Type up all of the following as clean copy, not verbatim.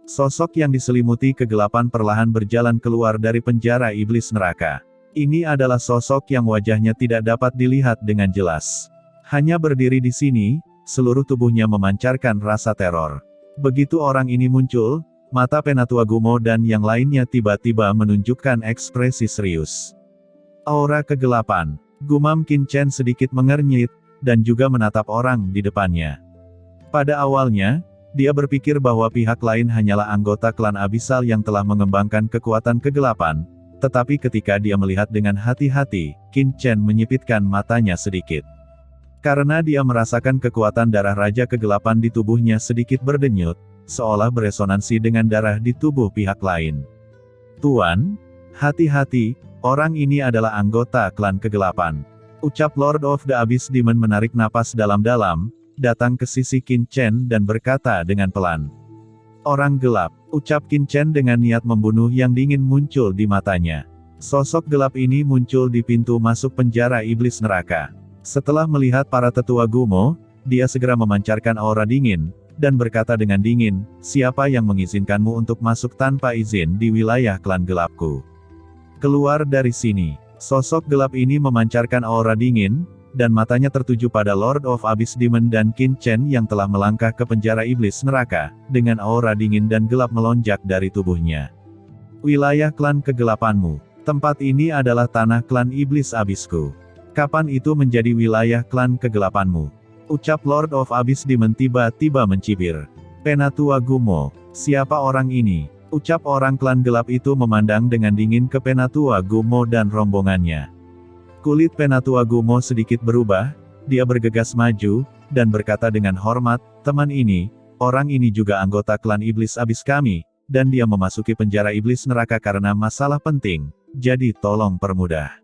Sosok yang diselimuti kegelapan perlahan berjalan keluar dari penjara iblis neraka. Ini adalah sosok yang wajahnya tidak dapat dilihat dengan jelas. Hanya berdiri di sini, seluruh tubuhnya memancarkan rasa teror. Begitu orang ini muncul, mata Penatua Gumo dan yang lainnya tiba-tiba menunjukkan ekspresi serius. Aura kegelapan. Gumam Qin Chen sedikit mengernyit, dan juga menatap orang di depannya. Pada awalnya, dia berpikir bahwa pihak lain hanyalah anggota klan Abyssal yang telah mengembangkan kekuatan kegelapan, tetapi ketika dia melihat dengan hati-hati, Qin Chen menyipitkan matanya sedikit. Karena dia merasakan kekuatan darah Raja Kegelapan di tubuhnya sedikit berdenyut, seolah beresonansi dengan darah di tubuh pihak lain. Tuan, hati-hati, orang ini adalah anggota klan kegelapan. Ucap Lord of the Abyss Demon menarik napas dalam-dalam, datang ke sisi Qin Chen dan berkata dengan pelan. Orang gelap, ucap Qin Chen dengan niat membunuh yang dingin muncul di matanya. Sosok gelap ini muncul di pintu masuk penjara iblis neraka. Setelah melihat para tetua Gumo, dia segera memancarkan aura dingin, dan berkata dengan dingin, siapa yang mengizinkanmu untuk masuk tanpa izin di wilayah klan gelapku? Keluar dari sini. Sosok gelap ini memancarkan aura dingin, dan matanya tertuju pada Lord of Abyss Demon dan Qin Chen yang telah melangkah ke penjara iblis neraka, dengan aura dingin dan gelap melonjak dari tubuhnya. Wilayah klan kegelapanmu. Tempat ini adalah tanah klan iblis abisku. Kapan itu menjadi wilayah klan kegelapanmu? Ucap Lord of Abyss Demon tiba-tiba mencibir. Penatua Gumo. Siapa orang ini? Ucap orang klan gelap itu memandang dengan dingin ke Penatua Gumo dan rombongannya. Kulit Penatua Gumo sedikit berubah, dia bergegas maju, dan berkata dengan hormat, teman ini, orang ini juga anggota klan iblis abis kami, dan dia memasuki penjara iblis neraka karena masalah penting, jadi tolong permudah.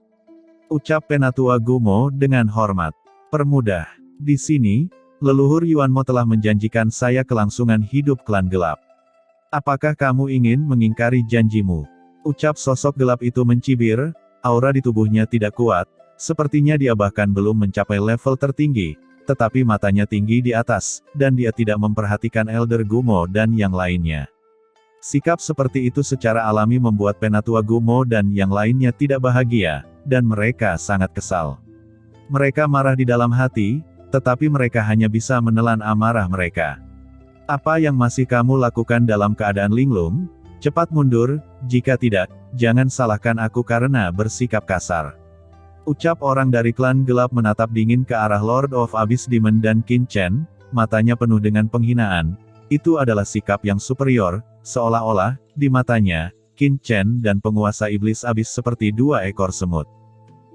Ucap Penatua Gumo dengan hormat. Permudah. Di sini, leluhur Yuanmo telah menjanjikan saya kelangsungan hidup klan gelap. Apakah kamu ingin mengingkari janjimu? Ucap sosok gelap itu mencibir. Aura di tubuhnya tidak kuat, sepertinya dia bahkan belum mencapai level tertinggi, tetapi matanya tinggi di atas, dan dia tidak memperhatikan Elder Gumo dan yang lainnya. Sikap seperti itu secara alami membuat Penatua Gumo dan yang lainnya tidak bahagia, dan mereka sangat kesal. Mereka marah di dalam hati, tetapi mereka hanya bisa menelan amarah mereka. Apa yang masih kamu lakukan dalam keadaan linglung? Cepat mundur, jika tidak, jangan salahkan aku karena bersikap kasar. Ucap orang dari klan gelap menatap dingin ke arah Lord of Abyss Demon dan Qin Chen, matanya penuh dengan penghinaan. Itu adalah sikap yang superior, seolah-olah, di matanya, Qin Chen dan penguasa iblis abis seperti dua ekor semut.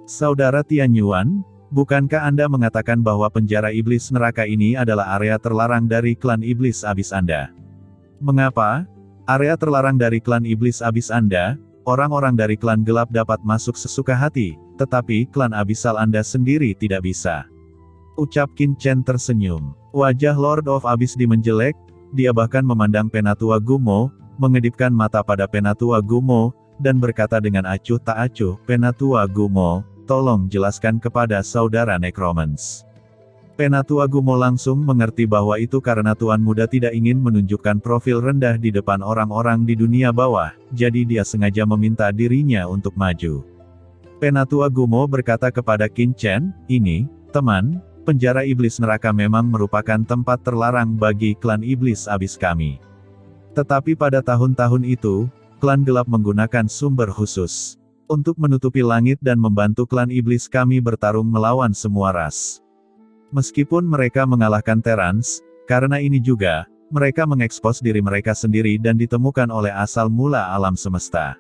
Saudara Tian Yuan, bukankah Anda mengatakan bahwa penjara iblis neraka ini adalah area terlarang dari klan iblis abis Anda? Mengapa? Area terlarang dari klan iblis abis Anda, orang-orang dari klan gelap dapat masuk sesuka hati, tetapi klan Abyssal Anda sendiri tidak bisa. Ucap Qin Chen tersenyum. Wajah Lord of Abyss menjelek, dia bahkan memandang Penatua Gumo, mengedipkan mata pada Penatua Gumo, dan berkata dengan acuh tak acuh, Penatua Gumo, tolong jelaskan kepada saudara Necromans. Penatua Gumo langsung mengerti bahwa itu karena Tuan Muda tidak ingin menunjukkan profil rendah di depan orang-orang di dunia bawah, jadi dia sengaja meminta dirinya untuk maju. Penatua Gumo berkata kepada Qin Chen, ini, teman, penjara iblis neraka memang merupakan tempat terlarang bagi klan iblis abis kami. Tetapi pada tahun-tahun itu, klan gelap menggunakan sumber khusus untuk menutupi langit dan membantu klan iblis kami bertarung melawan semua ras. Meskipun mereka mengalahkan Terrans, karena ini juga, mereka mengekspos diri mereka sendiri dan ditemukan oleh asal mula alam semesta.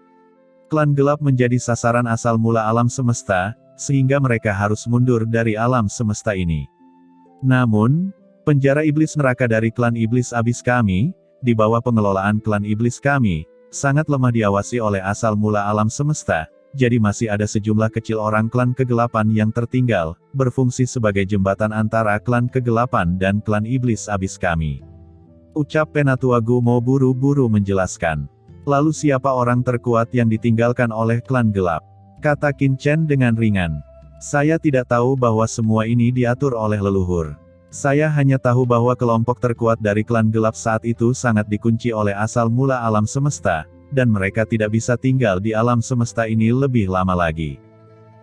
Klan gelap menjadi sasaran asal mula alam semesta, sehingga mereka harus mundur dari alam semesta ini. Namun, penjara iblis neraka dari klan iblis abis kami, di bawah pengelolaan klan iblis kami, sangat lemah diawasi oleh asal mula alam semesta, jadi masih ada sejumlah kecil orang klan kegelapan yang tertinggal, berfungsi sebagai jembatan antara klan kegelapan dan klan iblis abis kami. Ucap Penatua Gumo buru-buru menjelaskan. Lalu siapa orang terkuat yang ditinggalkan oleh klan gelap? Kata Qin Chen dengan ringan. Saya tidak tahu bahwa semua ini diatur oleh leluhur. Saya hanya tahu bahwa kelompok terkuat dari klan gelap saat itu sangat dikunci oleh asal mula alam semesta, dan mereka tidak bisa tinggal di alam semesta ini lebih lama lagi.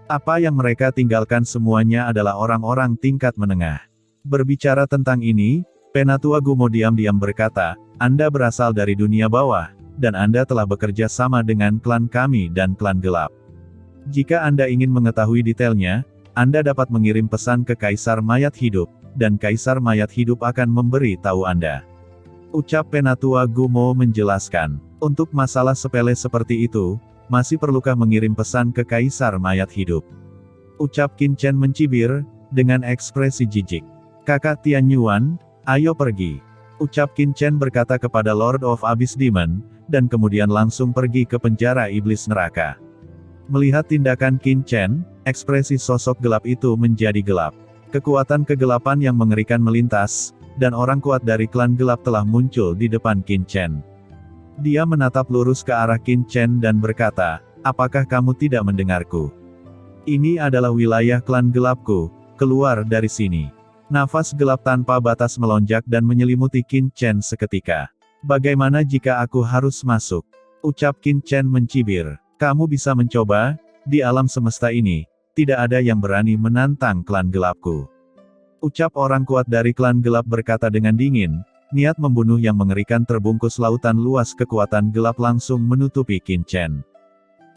Apa yang mereka tinggalkan semuanya adalah orang-orang tingkat menengah. Berbicara tentang ini, Penatua Gumo diam-diam berkata, Anda berasal dari dunia bawah, dan Anda telah bekerja sama dengan klan kami dan klan gelap. Jika Anda ingin mengetahui detailnya, Anda dapat mengirim pesan ke Kaisar Mayat Hidup, dan Kaisar Mayat Hidup akan memberi tahu Anda. Ucap Penatua Gumo menjelaskan, untuk masalah sepele seperti itu, masih perlukah mengirim pesan ke Kaisar Mayat Hidup? Ucap Qin Chen mencibir, dengan ekspresi jijik. Kakak Tian Yuan, ayo pergi. Ucap Qin Chen berkata kepada Lord of Abyss Demon, dan kemudian langsung pergi ke penjara iblis neraka. Melihat tindakan Qin Chen, ekspresi sosok gelap itu menjadi gelap. Kekuatan kegelapan yang mengerikan melintas, dan orang kuat dari klan gelap telah muncul di depan Qin Chen. Dia menatap lurus ke arah Qin Chen dan berkata, apakah kamu tidak mendengarku? Ini adalah wilayah klan gelapku, keluar dari sini. Nafas gelap tanpa batas melonjak dan menyelimuti Qin Chen seketika. Bagaimana jika aku harus masuk? Ucap Qin Chen mencibir. Kamu bisa mencoba, di alam semesta ini, tidak ada yang berani menantang klan gelapku. Ucap orang kuat dari klan gelap berkata dengan dingin, niat membunuh yang mengerikan terbungkus lautan luas kekuatan gelap langsung menutupi Qin Chen.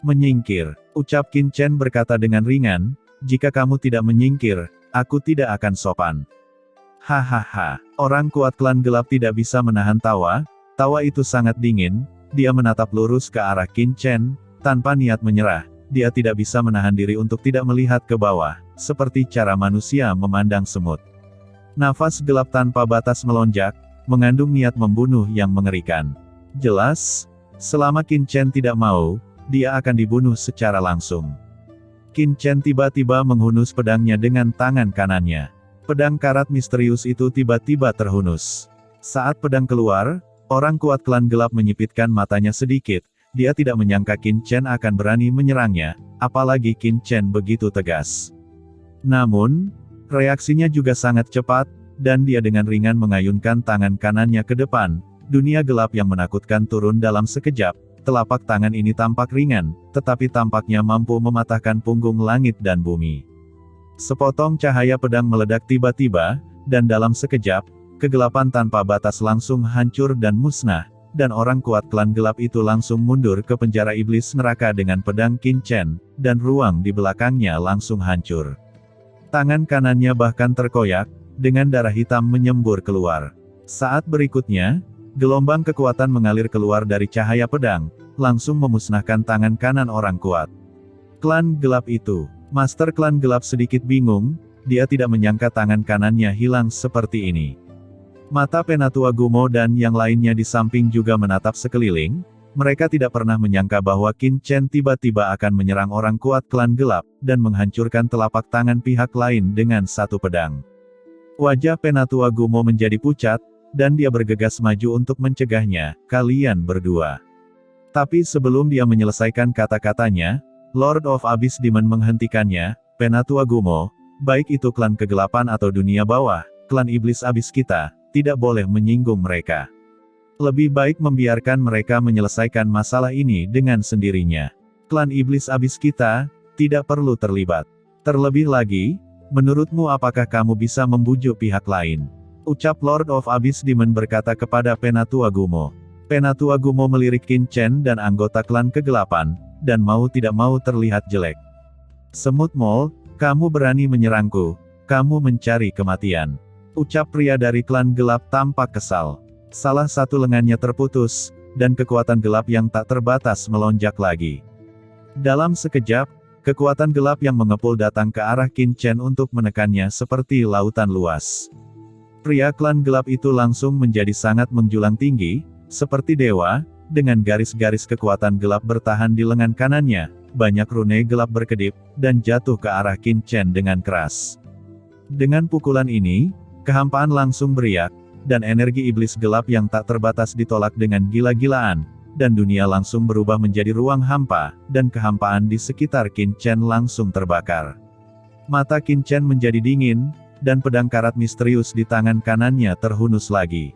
Menyingkir, ucap Qin Chen berkata dengan ringan, jika kamu tidak menyingkir, aku tidak akan sopan. Hahaha, orang kuat klan gelap tidak bisa menahan tawa itu sangat dingin, dia menatap lurus ke arah Qin Chen, tanpa niat menyerah. Dia tidak bisa menahan diri untuk tidak melihat ke bawah, seperti cara manusia memandang semut. Nafas gelap tanpa batas melonjak, mengandung niat membunuh yang mengerikan. Jelas, selama Qin Chen tidak mau, dia akan dibunuh secara langsung. Qin Chen tiba-tiba menghunus pedangnya dengan tangan kanannya. Pedang karat misterius itu tiba-tiba terhunus. Saat pedang keluar, orang kuat klan gelap menyipitkan matanya sedikit. Dia tidak menyangka Qin Chen akan berani menyerangnya, apalagi Qin Chen begitu tegas. Namun, reaksinya juga sangat cepat, dan dia dengan ringan mengayunkan tangan kanannya ke depan. Dunia gelap yang menakutkan turun dalam sekejap. Telapak tangan ini tampak ringan, tetapi tampaknya mampu mematahkan punggung langit dan bumi. Sepotong cahaya pedang meledak tiba-tiba, dan dalam sekejap, kegelapan tanpa batas langsung hancur dan musnah. Dan orang kuat klan gelap itu langsung mundur ke penjara iblis neraka dengan pedang Qin Chen, dan ruang di belakangnya langsung hancur. Tangan kanannya bahkan terkoyak, dengan darah hitam menyembur keluar. Saat berikutnya, gelombang kekuatan mengalir keluar dari cahaya pedang, langsung memusnahkan tangan kanan orang kuat klan gelap itu. Master klan gelap sedikit bingung, dia tidak menyangka tangan kanannya hilang seperti ini. Mata Penatua Gumo dan yang lainnya di samping juga menatap sekeliling, mereka tidak pernah menyangka bahwa Qin Chen tiba-tiba akan menyerang orang kuat klan gelap, dan menghancurkan telapak tangan pihak lain dengan satu pedang. Wajah Penatua Gumo menjadi pucat, dan dia bergegas maju untuk mencegahnya, kalian berdua. Tapi sebelum dia menyelesaikan kata-katanya, Lord of Abyss Demon menghentikannya, Penatua Gumo, baik itu klan kegelapan atau dunia bawah, klan iblis abis kita, tidak boleh menyinggung mereka. Lebih baik membiarkan mereka menyelesaikan masalah ini dengan sendirinya. Klan iblis abis kita, tidak perlu terlibat. Terlebih lagi, menurutmu apakah kamu bisa membujuk pihak lain? Ucap Lord of Abyss Demon berkata kepada Penatua Gumo. Penatua Gumo melirik Qin Chen dan anggota klan kegelapan, dan mau tidak mau terlihat jelek. Semut Mol, kamu berani menyerangku, kamu mencari kematian. Ucap pria dari klan gelap tampak kesal. Salah satu lengannya terputus, dan kekuatan gelap yang tak terbatas melonjak lagi. Dalam sekejap, kekuatan gelap yang mengepul datang ke arah Qin Chen untuk menekannya seperti lautan luas. Pria klan gelap itu langsung menjadi sangat menjulang tinggi, seperti dewa, dengan garis-garis kekuatan gelap bertahan di lengan kanannya, banyak rune gelap berkedip, dan jatuh ke arah Qin Chen dengan keras. Dengan pukulan ini, kehampaan langsung beriak, dan energi iblis gelap yang tak terbatas ditolak dengan gila-gilaan, dan dunia langsung berubah menjadi ruang hampa, dan kehampaan di sekitar Qin Chen langsung terbakar. Mata Qin Chen menjadi dingin, dan pedang karat misterius di tangan kanannya terhunus lagi.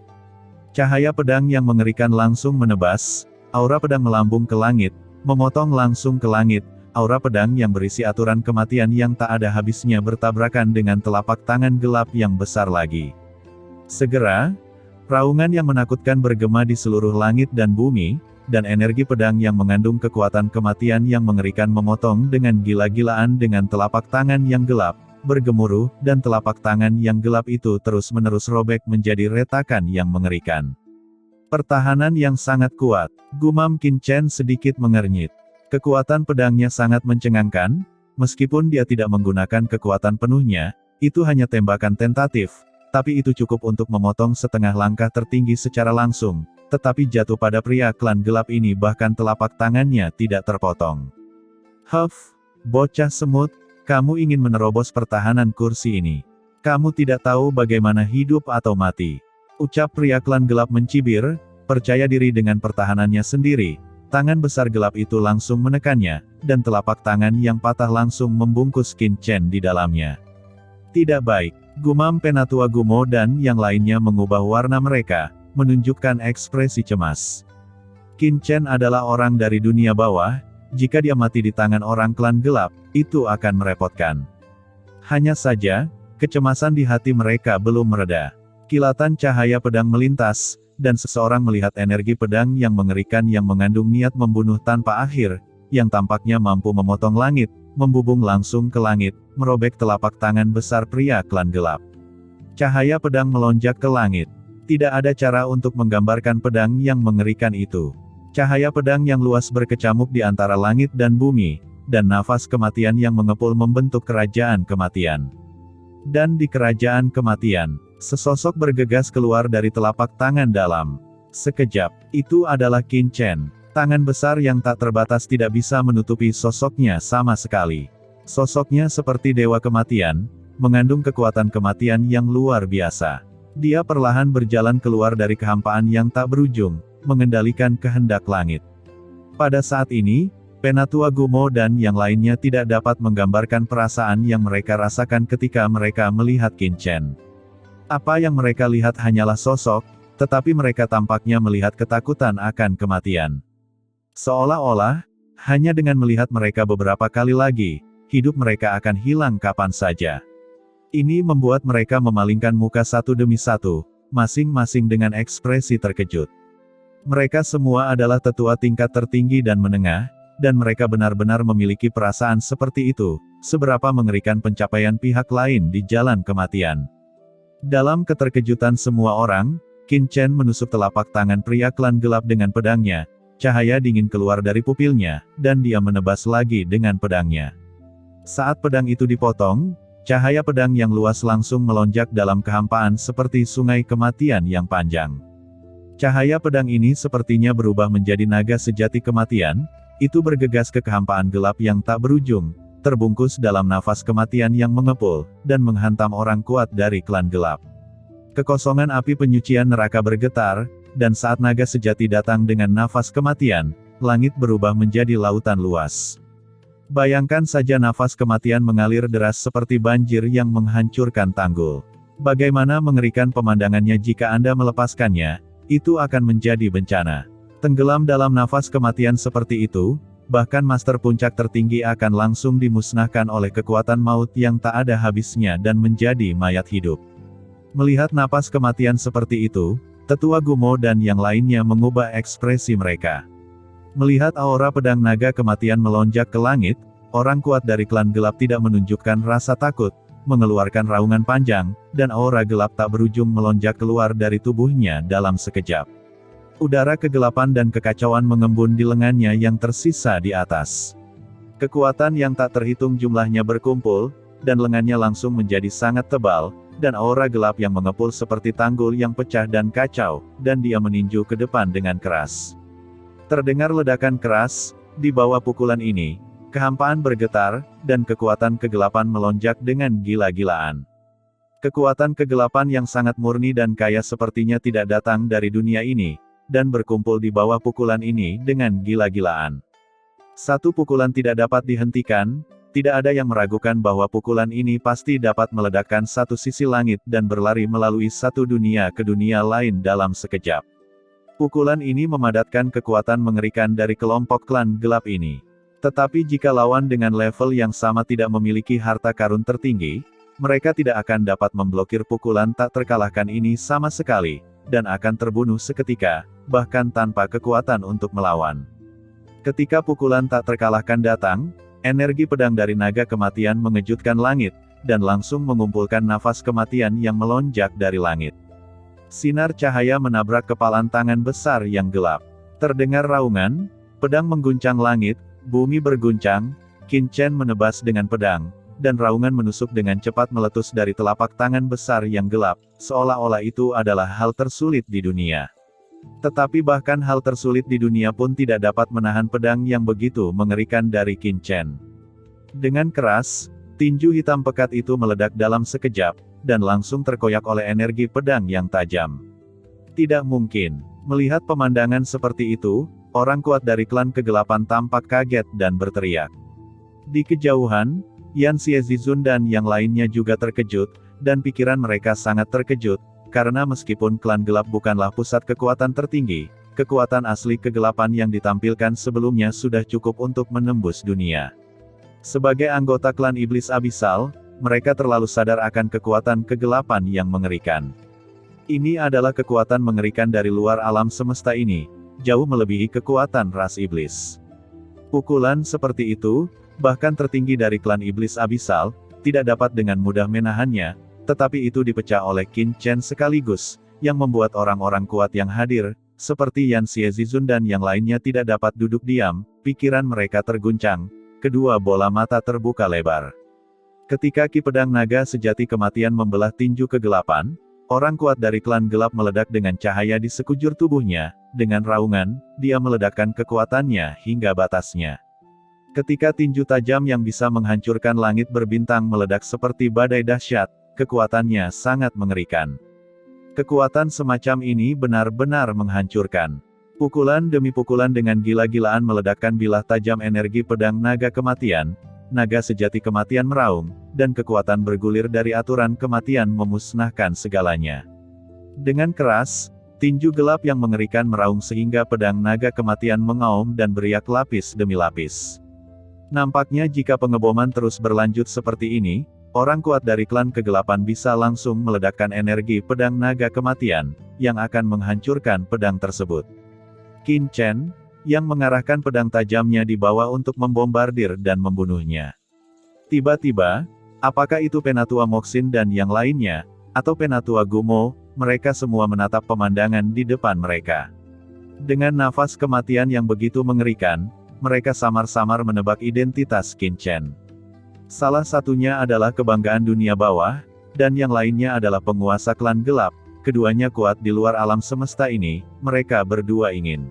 Cahaya pedang yang mengerikan langsung menebas, aura pedang melambung ke langit, memotong langsung ke langit, aura pedang yang berisi aturan kematian yang tak ada habisnya bertabrakan dengan telapak tangan gelap yang besar lagi. Segera, raungan yang menakutkan bergema di seluruh langit dan bumi, dan energi pedang yang mengandung kekuatan kematian yang mengerikan memotong dengan gila-gilaan dengan telapak tangan yang gelap, bergemuruh, dan telapak tangan yang gelap itu terus-menerus robek menjadi retakan yang mengerikan. Pertahanan yang sangat kuat, gumam Qin Chen sedikit mengernyit. Kekuatan pedangnya sangat mencengangkan, meskipun dia tidak menggunakan kekuatan penuhnya, itu hanya tembakan tentatif, tapi itu cukup untuk memotong setengah langkah tertinggi secara langsung, tetapi jatuh pada pria klan gelap ini bahkan telapak tangannya tidak terpotong. Huff, bocah semut, kamu ingin menerobos pertahanan kursi ini. Kamu tidak tahu bagaimana hidup atau mati. Ucap pria klan gelap mencibir, percaya diri dengan pertahanannya sendiri. Tangan besar gelap itu langsung menekannya, dan telapak tangan yang patah langsung membungkus Qin Chen di dalamnya. Tidak baik, gumam Penatua Gumo dan yang lainnya mengubah warna mereka, menunjukkan ekspresi cemas. Qin Chen adalah orang dari dunia bawah, jika dia mati di tangan orang klan gelap, itu akan merepotkan. Hanya saja, kecemasan di hati mereka belum mereda. Kilatan cahaya pedang melintas, dan seseorang melihat energi pedang yang mengerikan yang mengandung niat membunuh tanpa akhir, yang tampaknya mampu memotong langit, membubung langsung ke langit, merobek telapak tangan besar pria klan gelap. Cahaya pedang melonjak ke langit. Tidak ada cara untuk menggambarkan pedang yang mengerikan itu. Cahaya pedang yang luas berkecamuk di antara langit dan bumi, dan nafas kematian yang mengepul membentuk kerajaan kematian. Dan di kerajaan kematian, sesosok bergegas keluar dari telapak tangan dalam. Sekejap, itu adalah Qin Chen. Tangan besar yang tak terbatas tidak bisa menutupi sosoknya sama sekali. Sosoknya seperti dewa kematian, mengandung kekuatan kematian yang luar biasa. Dia perlahan berjalan keluar dari kehampaan yang tak berujung, mengendalikan kehendak langit. Pada saat ini, Penatua Gumo dan yang lainnya tidak dapat menggambarkan perasaan yang mereka rasakan ketika mereka melihat Qin Chen. Apa yang mereka lihat hanyalah sosok, tetapi mereka tampaknya melihat ketakutan akan kematian. Seolah-olah, hanya dengan melihat mereka beberapa kali lagi, hidup mereka akan hilang kapan saja. Ini membuat mereka memalingkan muka satu demi satu, masing-masing dengan ekspresi terkejut. Mereka semua adalah tetua tingkat tertinggi dan menengah, dan mereka benar-benar memiliki perasaan seperti itu, seberapa mengerikan pencapaian pihak lain di jalan kematian. Dalam keterkejutan semua orang, Qin Chen menusuk telapak tangan pria klan gelap dengan pedangnya, cahaya dingin keluar dari pupilnya, dan dia menebas lagi dengan pedangnya. Saat pedang itu dipotong, cahaya pedang yang luas langsung melonjak dalam kehampaan seperti sungai kematian yang panjang. Cahaya pedang ini sepertinya berubah menjadi naga sejati kematian, itu bergegas ke kehampaan gelap yang tak berujung, terbungkus dalam nafas kematian yang mengepul, dan menghantam orang kuat dari klan gelap. Kekosongan api penyucian neraka bergetar, dan saat naga sejati datang dengan nafas kematian, langit berubah menjadi lautan luas. Bayangkan saja nafas kematian mengalir deras seperti banjir yang menghancurkan tanggul. Bagaimana mengerikan pemandangannya jika Anda melepaskannya, itu akan menjadi bencana. Tenggelam dalam nafas kematian seperti itu, bahkan master puncak tertinggi akan langsung dimusnahkan oleh kekuatan maut yang tak ada habisnya dan menjadi mayat hidup. Melihat napas kematian seperti itu, tetua Gumo dan yang lainnya mengubah ekspresi mereka. Melihat aura pedang naga kematian melonjak ke langit, orang kuat dari klan gelap tidak menunjukkan rasa takut, mengeluarkan raungan panjang, dan aura gelap tak berujung melonjak keluar dari tubuhnya dalam sekejap. Udara kegelapan dan kekacauan mengembun di lengannya yang tersisa di atas. Kekuatan yang tak terhitung jumlahnya berkumpul, dan lengannya langsung menjadi sangat tebal, dan aura gelap yang mengepul seperti tanggul yang pecah dan kacau, dan dia meninju ke depan dengan keras. Terdengar ledakan keras, di bawah pukulan ini, kehampaan bergetar, dan kekuatan kegelapan melonjak dengan gila-gilaan. Kekuatan kegelapan yang sangat murni dan kaya sepertinya tidak datang dari dunia ini, dan berkumpul di bawah pukulan ini dengan gila-gilaan. Satu pukulan tidak dapat dihentikan, tidak ada yang meragukan bahwa pukulan ini pasti dapat meledakkan satu sisi langit dan berlari melalui satu dunia ke dunia lain dalam sekejap. Pukulan ini memadatkan kekuatan mengerikan dari kelompok klan gelap ini. Tetapi jika lawan dengan level yang sama tidak memiliki harta karun tertinggi, mereka tidak akan dapat memblokir pukulan tak terkalahkan ini sama sekali, dan akan terbunuh seketika, bahkan tanpa kekuatan untuk melawan. Ketika pukulan tak terkalahkan datang, energi pedang dari naga kematian mengejutkan langit, dan langsung mengumpulkan nafas kematian yang melonjak dari langit. Sinar cahaya menabrak kepalan tangan besar yang gelap. Terdengar raungan, pedang mengguncang langit, bumi berguncang, Qin Chen menebas dengan pedang, dan raungan menusuk dengan cepat meletus dari telapak tangan besar yang gelap, seolah-olah itu adalah hal tersulit di dunia. Tetapi bahkan hal tersulit di dunia pun tidak dapat menahan pedang yang begitu mengerikan dari Qin Chen. Dengan keras, tinju hitam pekat itu meledak dalam sekejap, dan langsung terkoyak oleh energi pedang yang tajam. Tidak mungkin. Melihat pemandangan seperti itu, orang kuat dari klan kegelapan tampak kaget dan berteriak. Di kejauhan, Yan Xiezizun dan yang lainnya juga terkejut, dan pikiran mereka sangat terkejut, karena meskipun klan gelap bukanlah pusat kekuatan tertinggi, kekuatan asli kegelapan yang ditampilkan sebelumnya sudah cukup untuk menembus dunia. Sebagai anggota klan iblis abisal, mereka terlalu sadar akan kekuatan kegelapan yang mengerikan. Ini adalah kekuatan mengerikan dari luar alam semesta ini, jauh melebihi kekuatan ras iblis. Pukulan seperti itu, bahkan tertinggi dari klan iblis abisal, tidak dapat dengan mudah menahannya, tetapi itu dipecah oleh Qin Chen sekaligus, yang membuat orang-orang kuat yang hadir, seperti Yan Xiezizun dan yang lainnya tidak dapat duduk diam, pikiran mereka terguncang, kedua bola mata terbuka lebar. Ketika ki pedang naga sejati kematian membelah tinju kegelapan, orang kuat dari klan gelap meledak dengan cahaya di sekujur tubuhnya, dengan raungan, dia meledakkan kekuatannya hingga batasnya. Ketika tinju tajam yang bisa menghancurkan langit berbintang meledak seperti badai dahsyat, kekuatannya sangat mengerikan. Kekuatan semacam ini benar-benar menghancurkan. Pukulan demi pukulan dengan gila-gilaan meledakkan bilah tajam energi pedang naga kematian, naga sejati kematian meraung, dan kekuatan bergulir dari aturan kematian memusnahkan segalanya. Dengan keras, tinju gelap yang mengerikan meraung sehingga pedang naga kematian mengaum dan beriak lapis demi lapis. Nampaknya jika pengeboman terus berlanjut seperti ini, orang kuat dari klan kegelapan bisa langsung meledakkan energi pedang naga kematian, yang akan menghancurkan pedang tersebut. Qin Chen, yang mengarahkan pedang tajamnya di bawah untuk membombardir dan membunuhnya. Tiba-tiba, apakah itu Penatua Moxin dan yang lainnya, atau Penatua Gumo, mereka semua menatap pemandangan di depan mereka. Dengan nafas kematian yang begitu mengerikan, mereka samar-samar menebak identitas Qin Chen. Salah satunya adalah kebanggaan dunia bawah, dan yang lainnya adalah penguasa klan gelap, keduanya kuat di luar alam semesta ini, mereka berdua ingin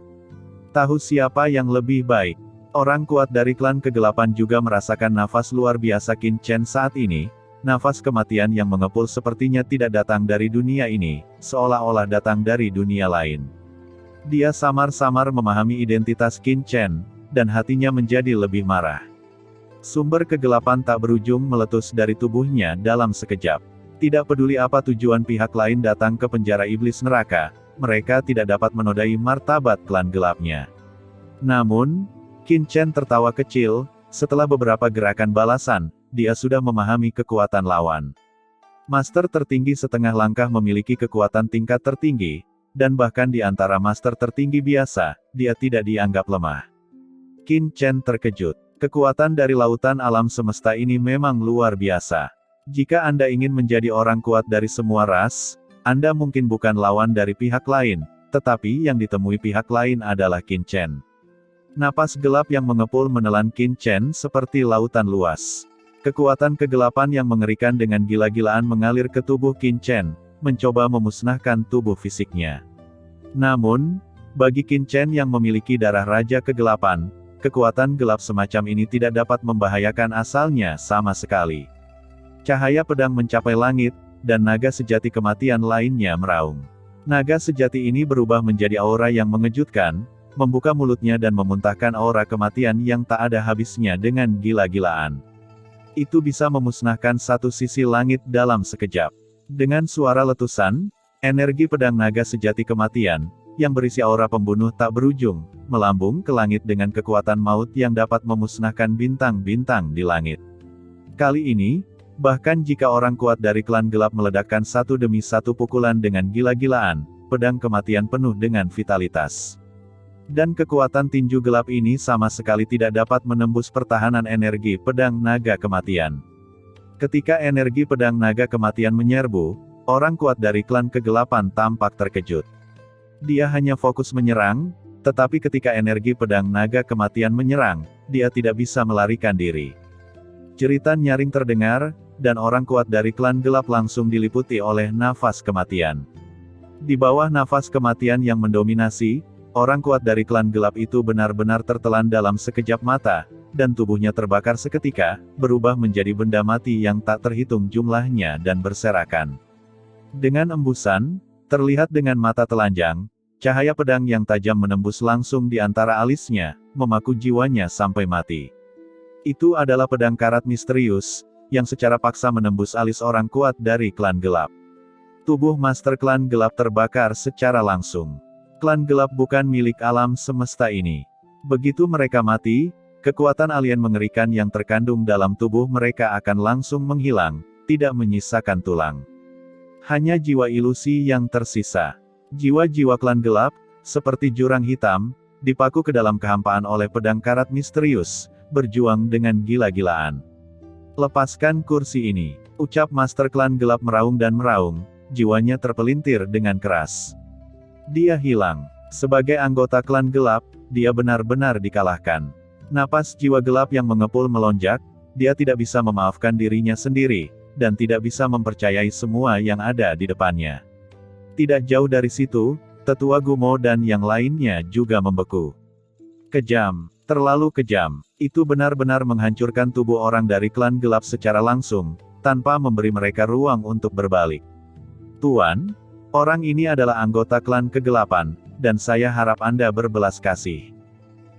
tahu siapa yang lebih baik. Orang kuat dari klan kegelapan juga merasakan nafas luar biasa Qin Chen saat ini, nafas kematian yang mengepul sepertinya tidak datang dari dunia ini, seolah-olah datang dari dunia lain. Dia samar-samar memahami identitas Qin Chen, dan hatinya menjadi lebih marah. Sumber kegelapan tak berujung meletus dari tubuhnya dalam sekejap. Tidak peduli apa tujuan pihak lain datang ke penjara iblis neraka, mereka tidak dapat menodai martabat klan gelapnya. Namun, Qin Chen tertawa kecil, setelah beberapa gerakan balasan, dia sudah memahami kekuatan lawan. Master tertinggi setengah langkah memiliki kekuatan tingkat tertinggi, dan bahkan di antara master tertinggi biasa, dia tidak dianggap lemah. Qin Chen terkejut. Kekuatan dari lautan alam semesta ini memang luar biasa. Jika Anda ingin menjadi orang kuat dari semua ras, Anda mungkin bukan lawan dari pihak lain, tetapi yang ditemui pihak lain adalah Qin Chen. Napas gelap yang mengepul menelan Qin Chen seperti lautan luas. Kekuatan kegelapan yang mengerikan dengan gila-gilaan mengalir ke tubuh Qin Chen, mencoba memusnahkan tubuh fisiknya. Namun, bagi Qin Chen yang memiliki darah Raja Kegelapan, kekuatan gelap semacam ini tidak dapat membahayakan asalnya sama sekali. Cahaya pedang mencapai langit, dan naga sejati kematian lainnya meraung. Naga sejati ini berubah menjadi aura yang mengejutkan, membuka mulutnya dan memuntahkan aura kematian yang tak ada habisnya dengan gila-gilaan. Itu bisa memusnahkan satu sisi langit dalam sekejap. Dengan suara letusan, energi pedang naga sejati kematian, yang berisi aura pembunuh tak berujung, melambung ke langit dengan kekuatan maut yang dapat memusnahkan bintang-bintang di langit. Kali ini, bahkan jika orang kuat dari klan gelap meledakkan satu demi satu pukulan dengan gila-gilaan, pedang kematian penuh dengan vitalitas. Dan kekuatan tinju gelap ini sama sekali tidak dapat menembus pertahanan energi pedang naga kematian. Ketika energi pedang naga kematian menyerbu, orang kuat dari klan kegelapan tampak terkejut. Dia hanya fokus menyerang, tetapi ketika energi pedang naga kematian menyerang, dia tidak bisa melarikan diri. Jeritan nyaring terdengar, dan orang kuat dari klan gelap langsung diliputi oleh nafas kematian. Di bawah nafas kematian yang mendominasi, orang kuat dari klan gelap itu benar-benar tertelan dalam sekejap mata, dan tubuhnya terbakar seketika, berubah menjadi benda mati yang tak terhitung jumlahnya dan berserakan. Dengan embusan, terlihat dengan mata telanjang, cahaya pedang yang tajam menembus langsung di antara alisnya, memaku jiwanya sampai mati. Itu adalah pedang karat misterius, yang secara paksa menembus alis orang kuat dari klan gelap. Tubuh Master Klan Gelap terbakar secara langsung. Klan gelap bukan milik alam semesta ini. Begitu mereka mati, kekuatan alien mengerikan yang terkandung dalam tubuh mereka akan langsung menghilang, tidak menyisakan tulang. Hanya jiwa ilusi yang tersisa. Jiwa-jiwa klan gelap, seperti jurang hitam, dipaku ke dalam kehampaan oleh pedang karat misterius, berjuang dengan gila-gilaan. Lepaskan kursi ini, ucap Master Klan Gelap meraung dan meraung, jiwanya terpelintir dengan keras. Dia hilang. Sebagai anggota klan gelap, dia benar-benar dikalahkan. Napas jiwa gelap yang mengepul melonjak, dia tidak bisa memaafkan dirinya sendiri, dan tidak bisa mempercayai semua yang ada di depannya. Tidak jauh dari situ, Tetua Gumo dan yang lainnya juga membeku. Kejam, terlalu kejam. Itu benar-benar menghancurkan tubuh orang dari klan gelap secara langsung, tanpa memberi mereka ruang untuk berbalik. Tuan, orang ini adalah anggota klan kegelapan, dan saya harap Anda berbelas kasih.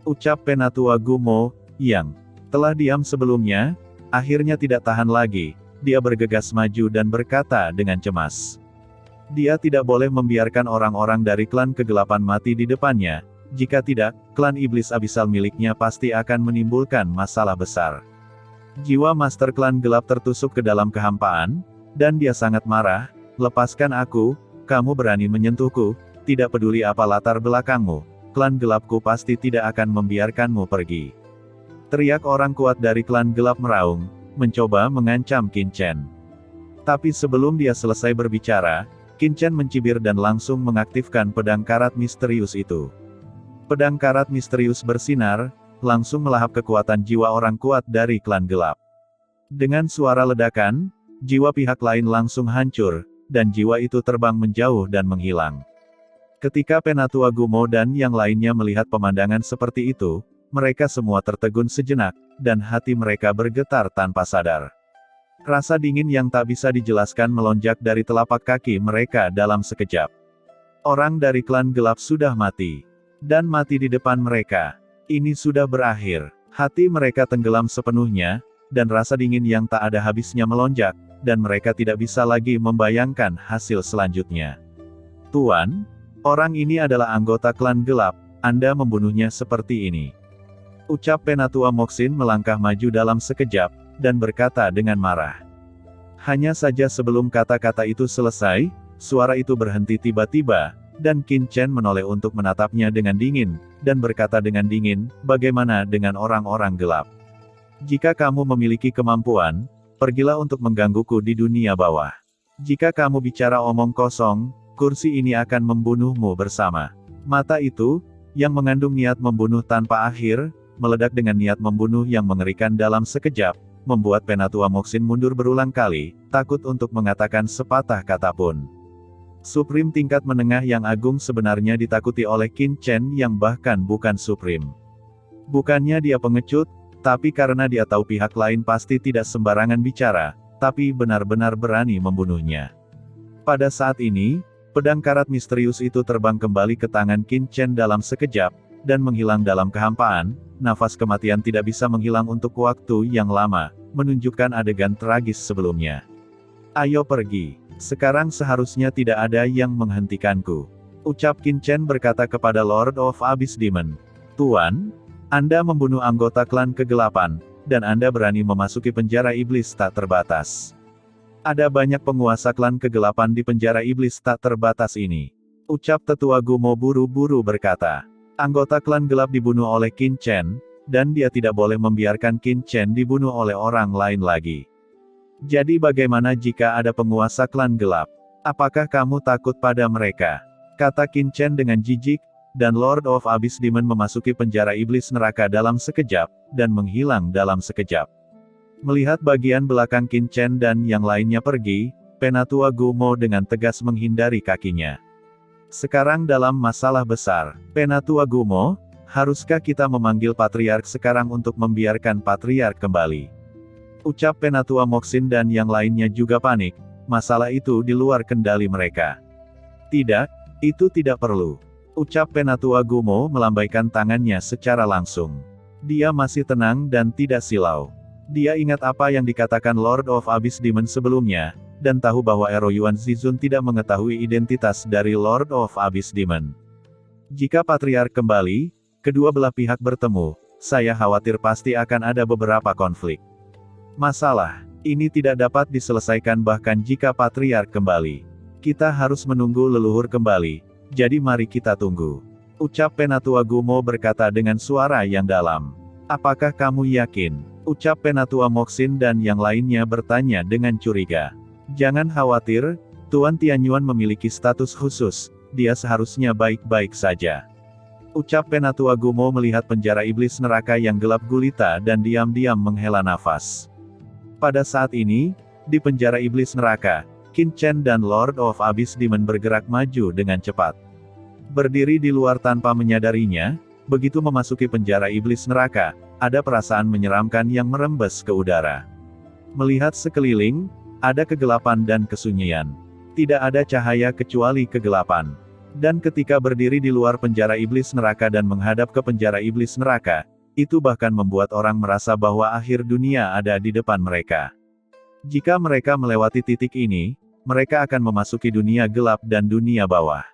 Ucap Penatua Gumo, yang telah diam sebelumnya, akhirnya tidak tahan lagi, dia bergegas maju dan berkata dengan cemas. Dia tidak boleh membiarkan orang-orang dari klan kegelapan mati di depannya, jika tidak, klan iblis abisal miliknya pasti akan menimbulkan masalah besar. Jiwa Master Klan Gelap tertusuk ke dalam kehampaan, dan dia sangat marah, lepaskan aku. Kamu berani menyentuhku, tidak peduli apa latar belakangmu, klan gelapku pasti tidak akan membiarkanmu pergi. Teriak orang kuat dari klan gelap meraung, mencoba mengancam Qin Chen. Tapi sebelum dia selesai berbicara, Qin Chen mencibir dan langsung mengaktifkan pedang karat misterius itu. Pedang karat misterius bersinar, langsung melahap kekuatan jiwa orang kuat dari klan gelap. Dengan suara ledakan, jiwa pihak lain langsung hancur, dan jiwa itu terbang menjauh dan menghilang. Ketika Penatua Gumo dan yang lainnya melihat pemandangan seperti itu, mereka semua tertegun sejenak, dan hati mereka bergetar tanpa sadar. Rasa dingin yang tak bisa dijelaskan melonjak dari telapak kaki mereka dalam sekejap. Orang dari klan gelap sudah mati. Dan mati di depan mereka. Ini sudah berakhir. Hati mereka tenggelam sepenuhnya, dan rasa dingin yang tak ada habisnya melonjak, dan mereka tidak bisa lagi membayangkan hasil selanjutnya. Tuan, orang ini adalah anggota klan gelap, Anda membunuhnya seperti ini. Ucap Penatua Moxin melangkah maju dalam sekejap, dan berkata dengan marah. Hanya saja sebelum kata-kata itu selesai, suara itu berhenti tiba-tiba, dan Qin Chen menoleh untuk menatapnya dengan dingin, dan berkata dengan dingin, bagaimana dengan orang-orang gelap? Jika kamu memiliki kemampuan, pergilah untuk menggangguku di dunia bawah. Jika kamu bicara omong kosong, kursi ini akan membunuhmu bersama. Mata itu, yang mengandung niat membunuh tanpa akhir, meledak dengan niat membunuh yang mengerikan dalam sekejap, membuat Penatua Moxin mundur berulang kali, takut untuk mengatakan sepatah kata pun. Supreme tingkat menengah yang agung sebenarnya ditakuti oleh Qin Chen yang bahkan bukan Supreme. Bukannya dia pengecut, tapi karena dia tahu pihak lain pasti tidak sembarangan bicara, tapi benar-benar berani membunuhnya. Pada saat ini, pedang karat misterius itu terbang kembali ke tangan Qin Chen dalam sekejap, dan menghilang dalam kehampaan. Nafas kematian tidak bisa menghilang untuk waktu yang lama, menunjukkan adegan tragis sebelumnya. Ayo pergi. Sekarang seharusnya tidak ada yang menghentikanku. Ucap Qin Chen berkata kepada Lord of Abyss Demon. Tuan, Anda membunuh anggota klan kegelapan, dan Anda berani memasuki penjara iblis tak terbatas. Ada banyak penguasa klan kegelapan di penjara iblis tak terbatas ini. Ucap tetua Gumo buru-buru berkata. Anggota klan gelap dibunuh oleh Qin Chen, dan dia tidak boleh membiarkan Qin Chen dibunuh oleh orang lain lagi. Jadi bagaimana jika ada penguasa klan gelap? Apakah kamu takut pada mereka? Kata Qin Chen dengan jijik, dan Lord of Abyss Demon memasuki penjara iblis neraka dalam sekejap, dan menghilang dalam sekejap. Melihat bagian belakang Qin Chen dan yang lainnya pergi, Penatua Gumo dengan tegas menghindari kakinya. Sekarang dalam masalah besar, Penatua Gumo, haruskah kita memanggil Patriark sekarang untuk membiarkan Patriark kembali? Ucap Penatua Moxin dan yang lainnya juga panik, masalah itu di luar kendali mereka. Tidak, itu tidak perlu. Ucap Penatua Gumo melambaikan tangannya secara langsung. Dia masih tenang dan tidak silau. Dia ingat apa yang dikatakan Lord of Abyss Demon sebelumnya, dan tahu bahwa Ero Yuan Zizun tidak mengetahui identitas dari Lord of Abyss Demon. Jika Patriark kembali, kedua belah pihak bertemu, saya khawatir pasti akan ada beberapa konflik. Masalah ini tidak dapat diselesaikan bahkan jika Patriark kembali. Kita harus menunggu leluhur kembali, jadi mari kita tunggu. Ucap Penatua Gumo berkata dengan suara yang dalam. Apakah kamu yakin? Ucap Penatua Moxin dan yang lainnya bertanya dengan curiga. Jangan khawatir, Tuan Tianyuan memiliki status khusus, dia seharusnya baik-baik saja. Ucap Penatua Gumo melihat penjara iblis neraka yang gelap gulita dan diam-diam menghela nafas. Pada saat ini, di penjara iblis neraka, Qin Chen dan Lord of Abyss Demon bergerak maju dengan cepat. Berdiri di luar tanpa menyadarinya, begitu memasuki penjara iblis neraka, ada perasaan menyeramkan yang merembes ke udara. Melihat sekeliling, ada kegelapan dan kesunyian. Tidak ada cahaya kecuali kegelapan. Dan ketika berdiri di luar penjara iblis neraka dan menghadap ke penjara iblis neraka, itu bahkan membuat orang merasa bahwa akhir dunia ada di depan mereka. Jika mereka melewati titik ini, mereka akan memasuki dunia gelap dan dunia bawah.